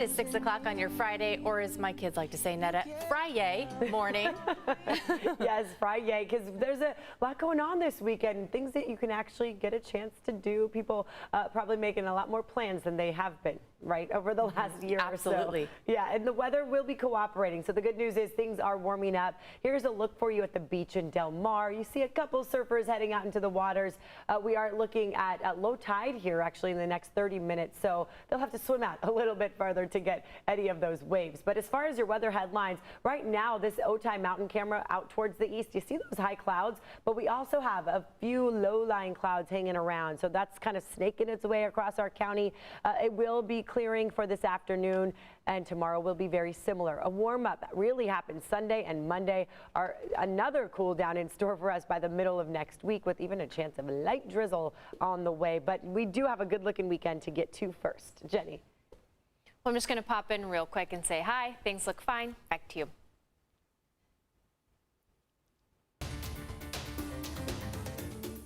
It is 6 o'clock on your Friday, or as my kids like to say, Netta, Friday morning. Yes, Friday, because there's a lot going on this weekend, things that you can actually get a chance to do. People probably making a lot more plans than they have been, right, over the last year Absolutely. or so. Yeah, and the weather will be cooperating. So the good news is things are warming up. Here's a look for you at the beach in Del Mar. You see a couple surfers heading out into the waters. We are looking at low tide here actually in the next 30 minutes. So they'll have to swim out a little bit further to get any of those waves. But as far as your weather headlines, right now this Otay mountain camera out towards the east, you see those high clouds, but we also have a few low-lying clouds hanging around. So that's kind of snaking its way across our county. It will be clearing for this afternoon, and tomorrow will be very similar. A warm-up that really happens Sunday and Monday are another cool down in store for us by the middle of next week, with even a chance of light drizzle on the way. But we do have a good-looking weekend to get to first. Jenny. Well, I'm just going to pop in real quick and say hi. Things look fine. Back to you.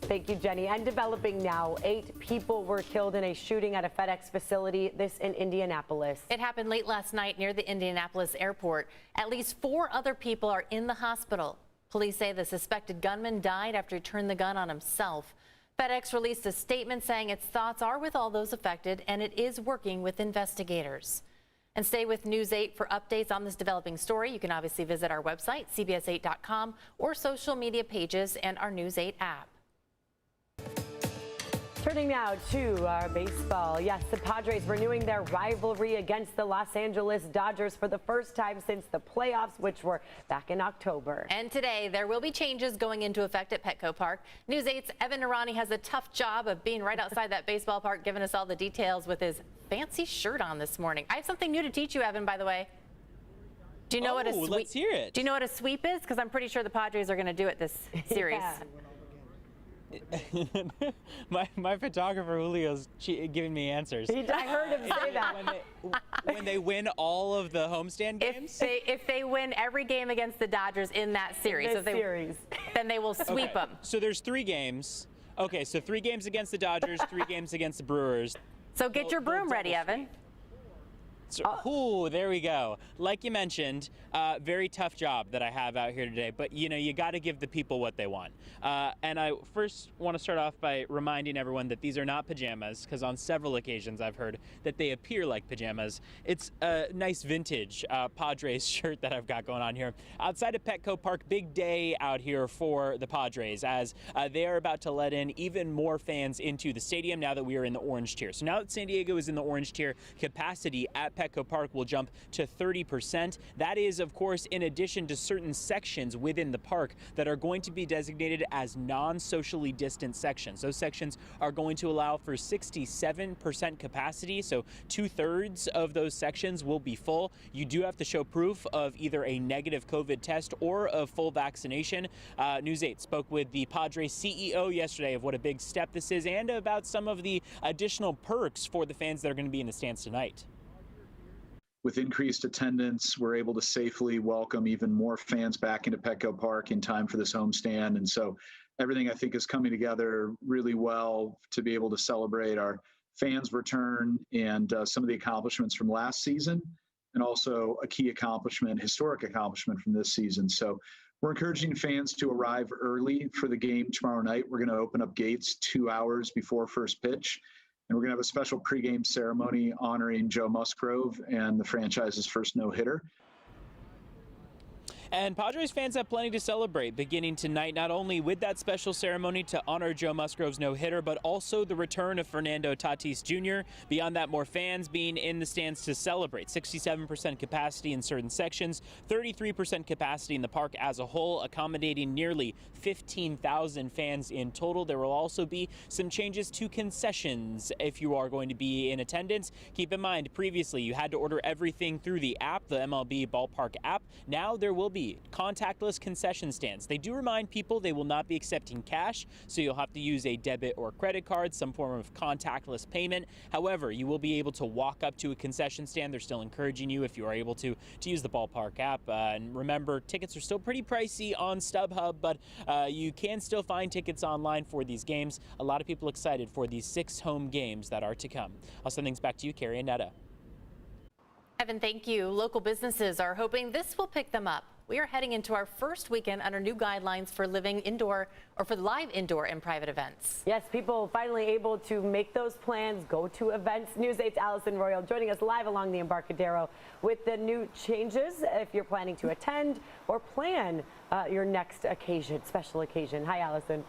Thank you, Jenny. And developing now, 8 people were killed in a shooting at a FedEx facility, this in Indianapolis. It happened late last night near the Indianapolis airport. At least 4 other people are in the hospital. Police say the suspected gunman died after he turned the gun on himself. FedEx released a statement saying its thoughts are with all those affected and it is working with investigators. And stay with News 8 for updates on this developing story. You can obviously visit our website, cbs8.com, or social media pages and our News 8 app. Turning now to our baseball. Yes, the Padres renewing their rivalry against the Los Angeles Dodgers for the first time since the playoffs, which were back in October. And today, there will be changes going into effect at Petco Park. News 8's Evan Narani has a tough job of being right outside that baseball park, giving us all the details with his fancy shirt on this morning. I have something new to teach you, Evan, by the way. Do you know what a sweep? Let's hear it. Do you know what a sweep is? Because I'm pretty sure the Padres are going to do it this series. Yeah. my photographer Julio's giving me answers. I heard him say that. When they win all of the homestand games? If they win every game against the Dodgers in that series, then they will sweep them. So there's 3 games. Okay, so 3 games against the Dodgers, 3 games against the Brewers. So get your broom ready, Evan. Ooh, there we go. Like you mentioned, very tough job that I have out here today, but you know, you got to give the people what they want. And I first want to start off by reminding everyone that these are not pajamas, because on several occasions I've heard that they appear like pajamas. It's a nice vintage Padres shirt that I've got going on here. Outside of Petco Park, big day out here for the Padres, as they are about to let in even more fans into the stadium now that we are in the orange tier. So now that San Diego is in the orange tier, capacity at Petco Park will jump to 30%. That is, of course, in addition to certain sections within the park that are going to be designated as non-socially distant sections. Those sections are going to allow for 67% capacity, so 2/3 of those sections will be full. You do have to show proof of either a negative COVID test or a full vaccination. News 8 spoke with the Padres CEO yesterday of what a big step this is and about some of the additional perks for the fans that are going to be in the stands tonight. With increased attendance, we're able to safely welcome even more fans back into Petco Park in time for this homestand. And so everything I think is coming together really well to be able to celebrate our fans' return and some of the accomplishments from last season, and also a key accomplishment, historic accomplishment from this season. So we're encouraging fans to arrive early for the game tomorrow night. We're going to open up gates 2 hours before first pitch. And we're going to have a special pregame ceremony honoring Joe Musgrove and the franchise's first no-hitter. And Padres fans have plenty to celebrate beginning tonight, not only with that special ceremony to honor Joe Musgrove's no-hitter, but also the return of Fernando Tatis Jr. Beyond that, more fans being in the stands to celebrate. 67% capacity in certain sections, 33% capacity in the park as a whole, accommodating nearly 15,000 fans in total. There will also be some changes to concessions if you are going to be in attendance. Keep in mind, previously you had to order everything through the app, the MLB Ballpark app. Now there will be contactless concession stands. They do remind people they will not be accepting cash, so you'll have to use a debit or credit card, some form of contactless payment. However, you will be able to walk up to a concession stand. They're still encouraging you, if you are able to use the Ballpark app. And remember, tickets are still pretty pricey on StubHub, but you can still find tickets online for these games. A lot of people excited for these 6 home games that are to come. I'll send things back to you, Carrie and Netta. Kevin, thank you. Local businesses are hoping this will pick them up. We are heading into our first weekend under new guidelines for living indoor or for live indoor and private events. Yes, people finally able to make those plans, go to events. News 8's Allison Royal joining us live along the Embarcadero with the new changes if you're planning to attend or plan your next occasion, special occasion. Hi, Allison.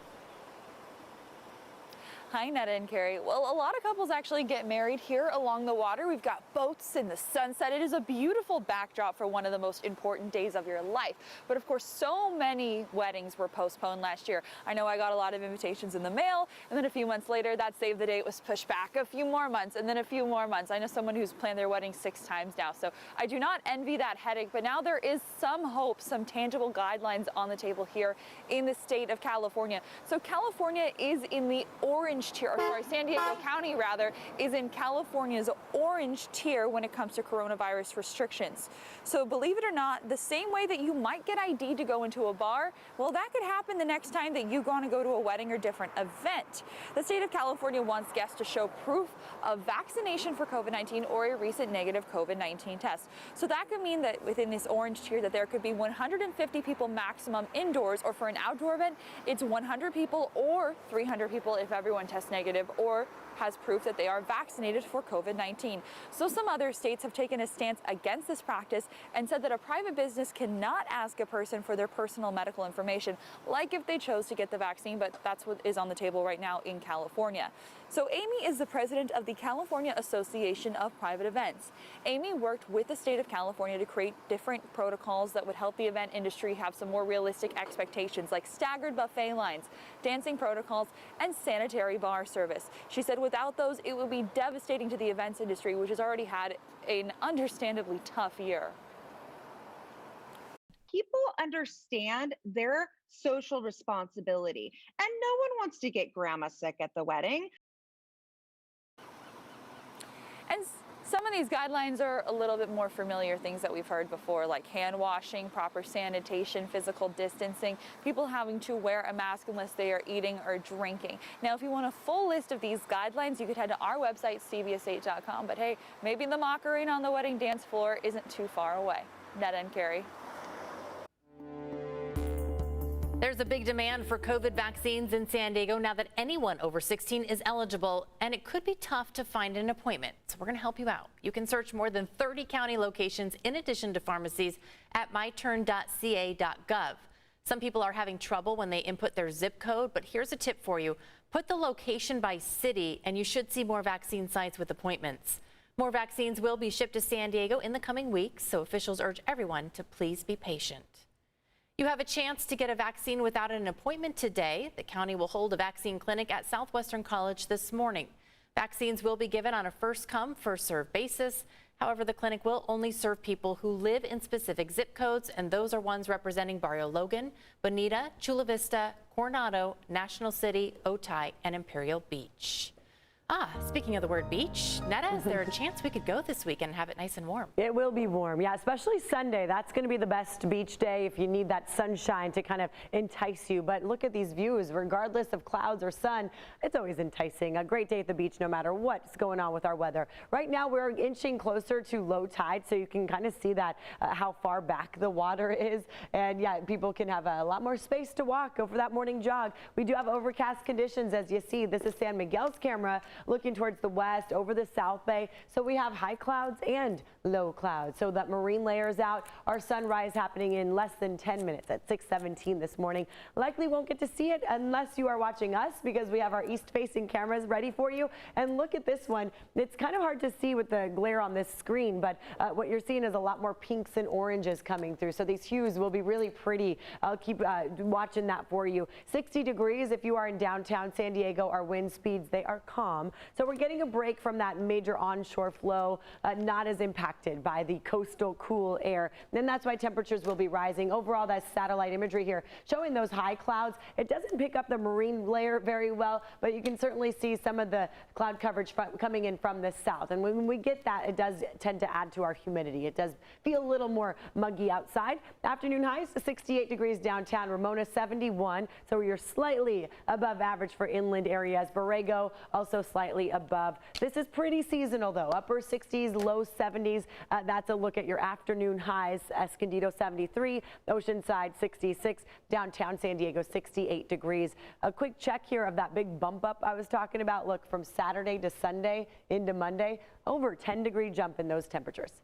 Hi, Netta and Carrie. Well, a lot of couples actually get married here along the water. We've got boats in the sunset. It is a beautiful backdrop for one of the most important days of your life. But of course, so many weddings were postponed last year. I know I got a lot of invitations in the mail, and then a few months later, that save the date was pushed back a few more months, and then a few more months. I know someone who's planned their wedding 6 times now, so I do not envy that headache, but now there is some hope, some tangible guidelines on the table here in the state of California. So California is in the orange tier, or sorry, San Diego County rather, is in California's orange tier when it comes to coronavirus restrictions. So believe it or not, the same way that you might get ID to go into a bar, well, that could happen the next time that you want to go to a wedding or different event. The state of California wants guests to show proof of vaccination for COVID-19 or a recent negative COVID-19 test. So that could mean that within this orange tier that there could be 150 people maximum indoors, or for an outdoor event, it's 100 people or 300 people if everyone tests negative or has proof that they are vaccinated for COVID-19. So some other states have taken a stance against this practice and said that a private business cannot ask a person for their personal medical information, like if they chose to get the vaccine, but that's what is on the table right now in California. So Amy is the president of the California Association of Private Events. Amy worked with the state of California to create different protocols that would help the event industry have some more realistic expectations, like staggered buffet lines, dancing protocols, and sanitary bar service. She said without those, it would be devastating to the events industry, which has already had an understandably tough year. People understand their social responsibility, and no one wants to get grandma sick at the wedding. And some of these guidelines are a little bit more familiar, things that we've heard before, like hand washing, proper sanitation, physical distancing, people having to wear a mask unless they are eating or drinking. Now, if you want a full list of these guidelines, you could head to our website, cbs8.com. But hey, maybe the Macarena on the wedding dance floor isn't too far away. Netta and Carrie. There's a big demand for COVID vaccines in San Diego now that anyone over 16 is eligible, and it could be tough to find an appointment. So we're going to help you out. You can search more than 30 county locations in addition to pharmacies at myturn.ca.gov. Some people are having trouble when they input their zip code, but here's a tip for you. Put the location by city, and you should see more vaccine sites with appointments. More vaccines will be shipped to San Diego in the coming weeks, so officials urge everyone to please be patient. You have a chance to get a vaccine without an appointment today. The county will hold a vaccine clinic at Southwestern College this morning. Vaccines will be given on a first-come, first-served basis. However, the clinic will only serve people who live in specific zip codes, and those are ones representing Barrio Logan, Bonita, Chula Vista, Coronado, National City, Otay, and Imperial Beach. Speaking of the word beach, Netta, is there a chance we could go this weekend and have it nice and warm? It will be warm, yeah, especially Sunday. That's going to be the best beach day if you need that sunshine to kind of entice you. But look at these views, regardless of clouds or sun, it's always enticing. A great day at the beach no matter what's going on with our weather. Right now we're inching closer to low tide, so you can kind of see that how far back the water is. And yeah, people can have a lot more space to walk, go for that morning jog. We do have overcast conditions, as you see. This is San Miguel's camera looking towards the west over the South Bay. So we have high clouds and low clouds. So that marine layer is out. Our sunrise happening in less than 10 minutes at 6:17 this morning. Likely won't get to see it unless you are watching us, because we have our east facing cameras ready for you. And look at this one. It's kind of hard to see with the glare on this screen, but what you're seeing is a lot more pinks and oranges coming through. So these hues will be really pretty. I'll keep watching that for you. 60 degrees if you are in downtown San Diego. Our wind speeds, they are calm. So we're getting a break from that major onshore flow, not as impacted by the coastal cool air. And that's why temperatures will be rising. Overall, that satellite imagery here showing those high clouds. It doesn't pick up the marine layer very well, but you can certainly see some of the cloud coverage coming in from the south. And when we get that, it does tend to add to our humidity. It does feel a little more muggy outside. Afternoon highs, 68 degrees downtown. Ramona, 71. So you're slightly above average for inland areas. Borrego also slightly slightly above. This is pretty seasonal though. Upper 60s, low 70s. That's a look at your afternoon highs. Escondido 73, Oceanside 66, downtown San Diego 68 degrees. A quick check here of that big bump up I was talking about. Look, from Saturday to Sunday into Monday, over 10-degree jump in those temperatures.